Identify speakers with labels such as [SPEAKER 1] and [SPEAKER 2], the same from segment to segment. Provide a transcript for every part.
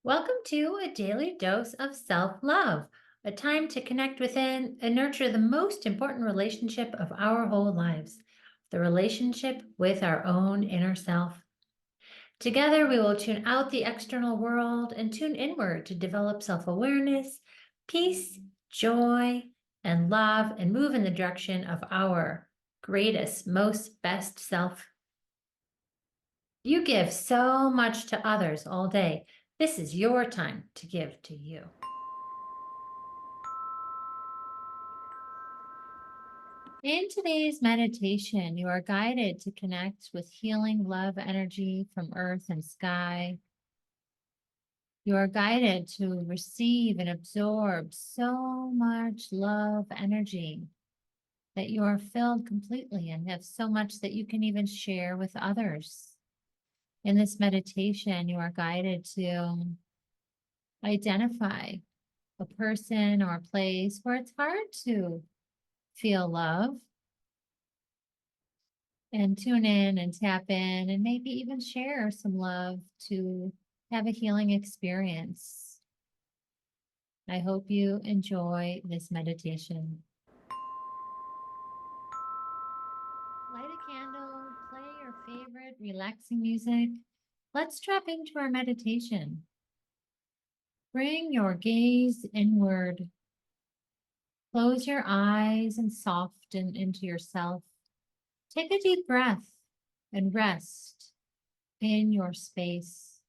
[SPEAKER 1] Welcome to a daily dose of self-love, a time to connect within and nurture the most important relationship of our whole lives, the relationship with our own inner self. Together, we will tune out the external world and tune inward to develop self-awareness, peace, joy, and love, and move in the direction of our greatest, most best self. You give so much to others all day. This is your time to give to you. In today's meditation, you are guided to connect with healing love energy from earth and sky. You are guided to receive and absorb so much love energy that you are filled completely and have so much that you can even share with others. In this meditation, you are guided to identify a person or a place where it's hard to feel love, and tune in and tap in and maybe even share some love to have a healing experience. I hope you enjoy this meditation. Light a candle, play your favorite relaxing music. Let's drop into our meditation. Bring your gaze inward. Close your eyes and soften into yourself. Take a deep breath and rest in your space.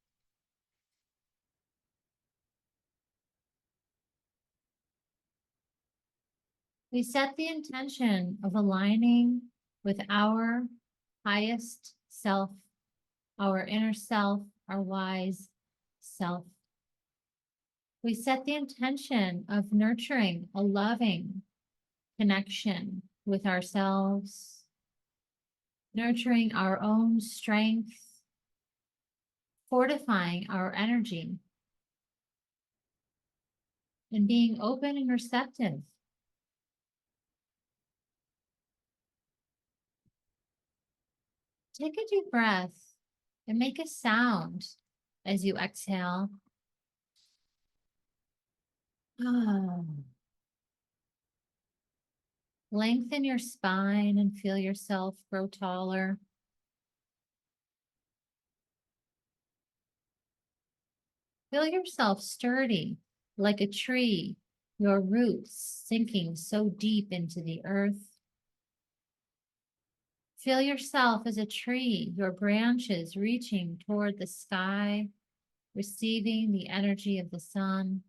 [SPEAKER 1] We set the intention of aligning with our highest self, our inner self, our wise self. We set the intention of nurturing a loving connection with ourselves, nurturing our own strength, fortifying our energy, and being open and receptive. Take a deep breath and make a sound as you exhale. Lengthen your spine and feel yourself grow taller. Feel yourself sturdy like a tree, your roots sinking so deep into the earth. Feel yourself as a tree, your branches reaching toward the sky, receiving the energy of the sun.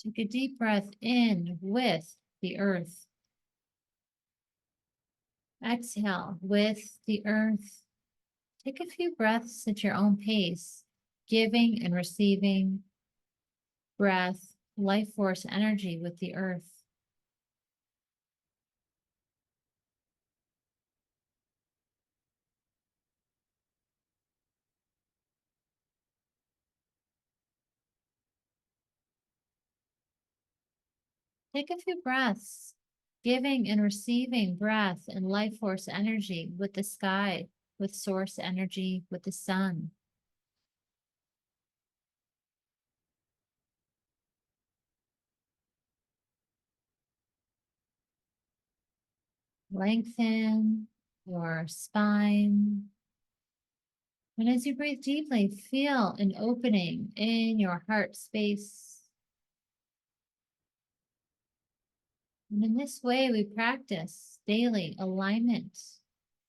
[SPEAKER 1] Take a deep breath in with the earth. Exhale with the earth. Take a few breaths at your own pace, giving and receiving breath, life force energy with the earth. Take a few breaths, giving and receiving breath and life force energy with the sky, with source energy, with the sun. Lengthen your spine. And as you breathe deeply, feel an opening in your heart space. And in this way, we practice daily alignment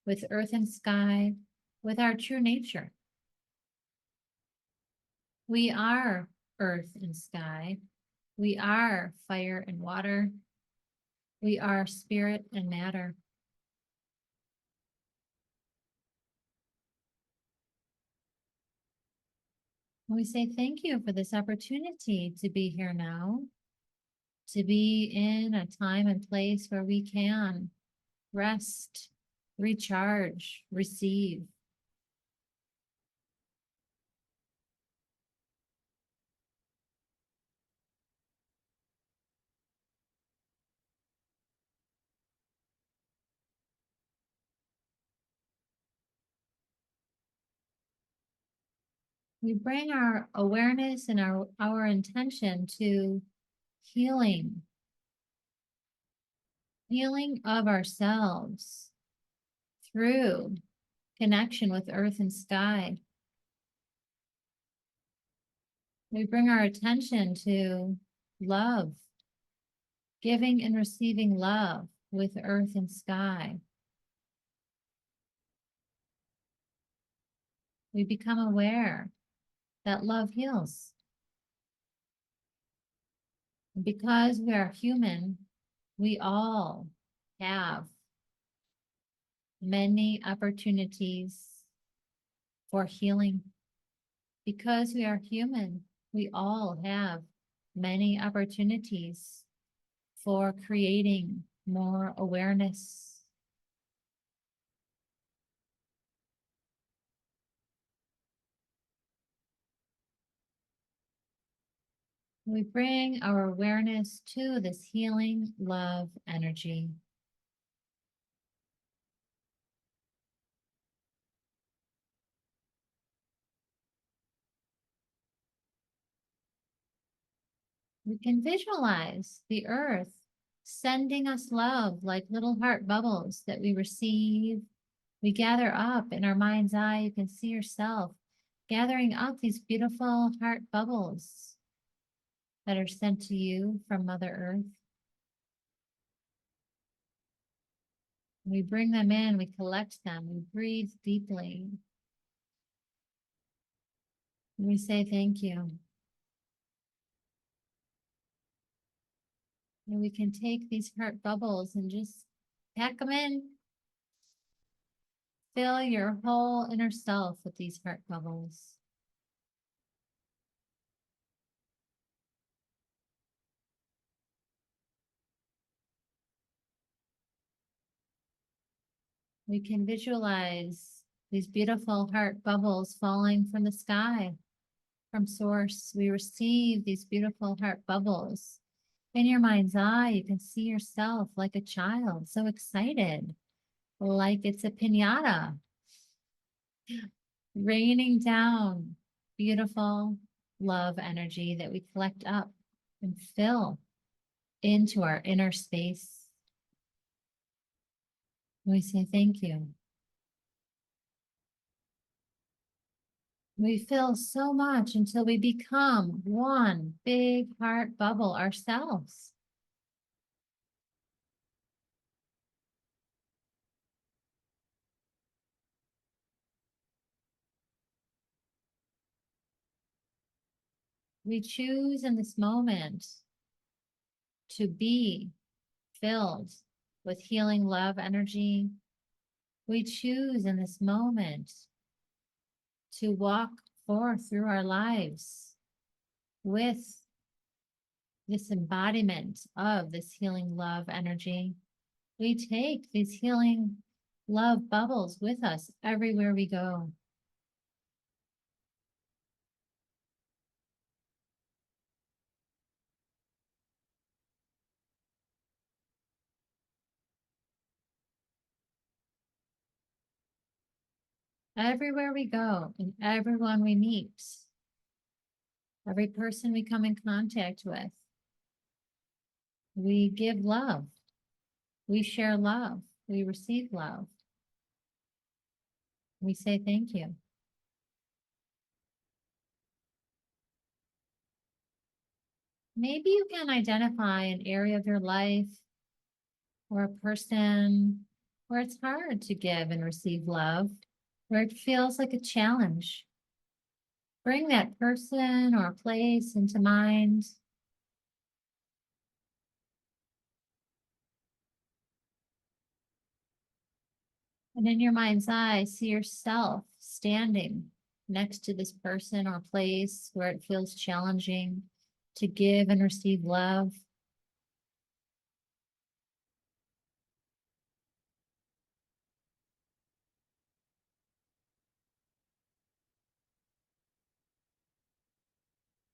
[SPEAKER 1] with earth and sky, with our true nature. We are earth and sky. We are fire and water. We are spirit and matter. We say thank you for this opportunity to be here now, to be in a time and place where we can rest, recharge, receive. We bring our awareness and our intention to healing of ourselves through connection with earth and sky. We bring our attention to love, giving and receiving love with earth and sky. We become aware that love heals. And because we are human, we all have many opportunities for healing. Because we are human, we all have many opportunities for creating more awareness. We bring our awareness to this healing love energy. We can visualize the earth sending us love like little heart bubbles that we receive. We gather up in our mind's eye. You can see yourself gathering up these beautiful heart bubbles that are sent to you from Mother Earth. We bring them in, we collect them, we breathe deeply. And we say thank you. And we can take these heart bubbles and just pack them in. Fill your whole inner self with these heart bubbles. We can visualize these beautiful heart bubbles falling from the sky, from Source. We receive these beautiful heart bubbles. In your mind's eye, you can see yourself like a child, so excited, like it's a piñata, raining down beautiful love energy that we collect up and fill into our inner space. We say thank you. We fill so much until we become one big heart bubble ourselves. We choose in this moment to be filled with healing love energy. We choose in this moment to walk forth through our lives with this embodiment of this healing love energy. We take these healing love bubbles with us everywhere we go. Everywhere we go and everyone we meet, every person we come in contact with, we give love, we share love, we receive love. We say thank you. Maybe you can identify an area of your life or a person where it's hard to give and receive love, where it feels like a challenge. Bring that person or place into mind. And in your mind's eye, see yourself standing next to this person or place where it feels challenging to give and receive love.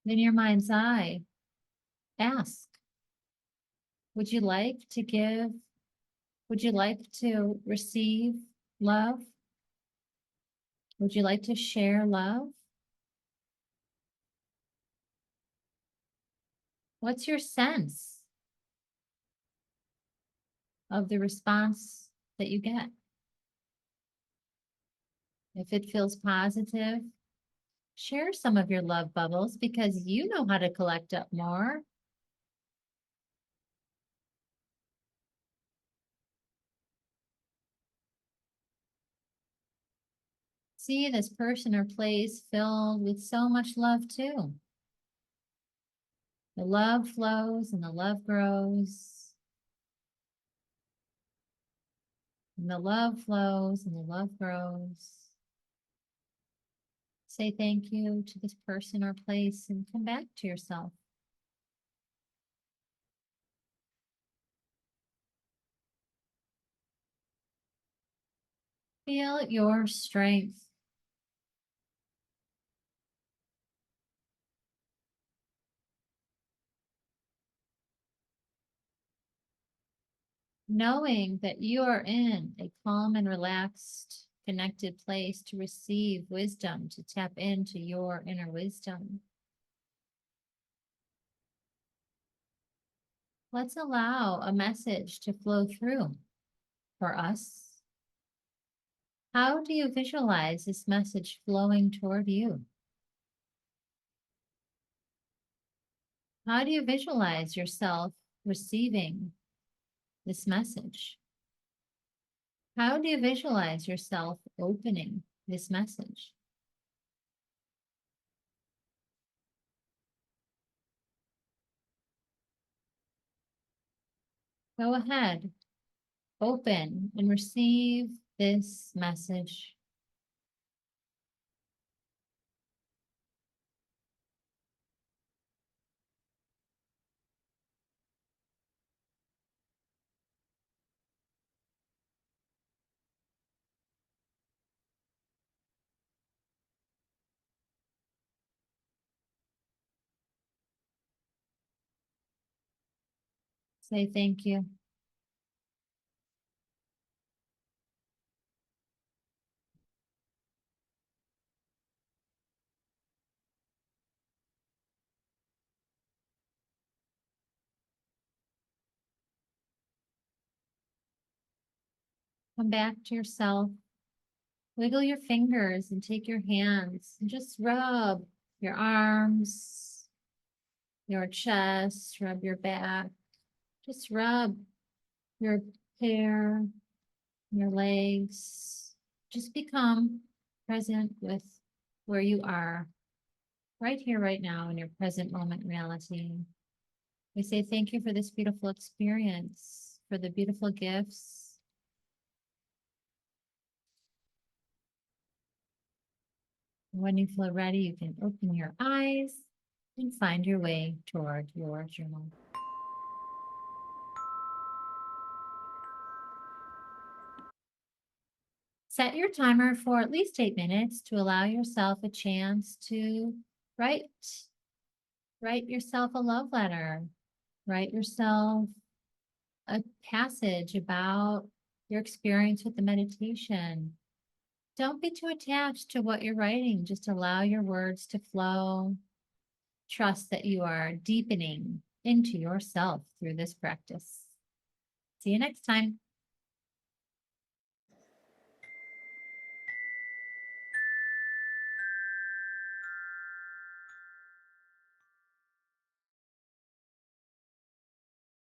[SPEAKER 1] In your mind's eye, ask, would you like to give? Would you like to receive love? Would you like to share love? What's your sense of the response that you get? If it feels positive, share some of your love bubbles because you know how to collect up more. See this person or place filled with so much love too. The love flows and the love grows. And the love flows and the love grows. Say thank you to this person or place and come back to yourself. Feel your strength. Knowing that you are in a calm and relaxed, connected place to receive wisdom, to tap into your inner wisdom. Let's allow a message to flow through for us. How do you visualize this message flowing toward you? How do you visualize yourself receiving this message? How do you visualize yourself opening this message? Go ahead, open and receive this message. Say thank you. Come back to yourself. Wiggle your fingers and take your hands and just rub your arms, your chest, rub your back. Just rub your hair, your legs. Just become present with where you are, right here, right now, in your present moment reality. We say thank you for this beautiful experience, for the beautiful gifts. When you feel ready, you can open your eyes and find your way toward your journal. Set your timer for at least 8 minutes to allow yourself a chance to write yourself a love letter, write yourself a passage about your experience with the meditation. Don't be too attached to what you're writing. Just allow your words to flow. Trust that you are deepening into yourself through this practice. See you next time.